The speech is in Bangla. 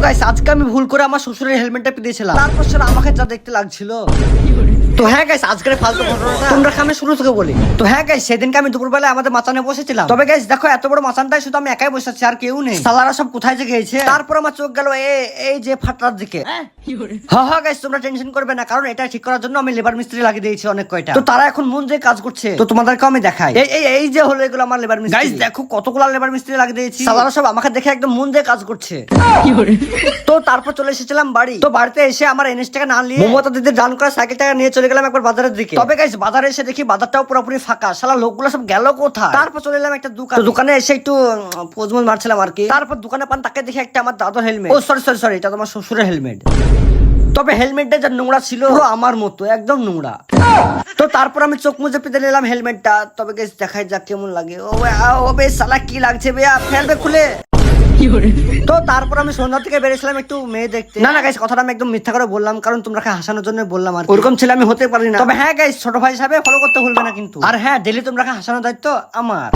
গাইস আজকে আমি ভুল করে আমার শ্বশুরের হেলমেটটা পেয়েছিলাম, তারপর সেটা আমাকে যা দেখতে লাগছিল। তো হ্যাঁ গাইস আজকের ফালতু ঘটনাটা তোমরা আমি শুরু থেকে বলি। তো হ্যাঁ গাইস সেদিনকে আমি দুপুরবেলা আমাদের মাচানে বসেছিলাম। তবে গাইস দেখো এত বড় মাচানটাই শুধু আমি একাই বসে আছি, আর কেউ নেই। সালারা সব কোথায় যে গিয়েছে। তারপর আমার চোখ গেল এই যে ফাটার দিকে। হ্যাঁ গাইস তোমরা টেনশন করবে না, কারণ এটা ঠিক করার জন্য আমি লেবার মিস্ত্রি লাগিয়ে দিয়েছি অনেক কয়টা। তো তারা এখন মন দিয়ে কাজ করছে, তো তোমাদেরকে আমি দেখাই। এই যে হলো এগুলো আমার লেবার মিস্ত্রি। গাইস দেখো কতগুলো লেবার মিস্ত্রি লাগিয়ে দিয়েছি। সালারা সব আমাকে দেখে একদম মন দিয়ে কাজ করছে। তো তারপর চলে এসেছিলাম বাড়ি। তো বাড়িতে এসে আমার এনএস টাকা না নিয়ে মমতা দিদির ডান করা সাইকেল টাকা নিয়ে চলে গেলাম একবার বাজারের দিকে। তবে গাইস বাজারে এসে দেখি বাজারটাও পুরোপুরি ফাঁকা, শালা লোকগুলো সব গেল কোথায়। তারপর চলে এলাম একটা দোকান, দোকানে এসে একটু পোজমোজ মারছিলাম আর কি। তারপর দোকানে পান তাকে দেখি একটা আমার দাদুর হেলমেট। ও সরি এটা তোমার শ্বশুরের হেলমেট। তবে হেলমেটটা যা নোংরা ছিল আমার মতো একদম নোংরা। তো তারপর আমি চোখ মুজে পেতে নিলাম হেলমেটটা। তবে গাইস দেখাই যাক কেমন লাগে। ও বে শালা কি লাগছে বে, ফেলবে খুলে। তো তারপর আমি সন্ধ্যা থেকে বেরিয়েছিলাম একটু মেয়ে দেখতে। না গাইস কথাটা আমি একদম মিথ্যা করে বললাম, কারণ তোমরা হাসানোর জন্য বললাম আর ওরকম ছেলে আমি হতে পারি না। তবে হ্যাঁ গাইস ছোট ভাই হিসাবে ফলো করতে ভুলবে না কিন্তু। আর হ্যাঁ ডেলি তোমরা হাসানোর দায়িত্ব আমার।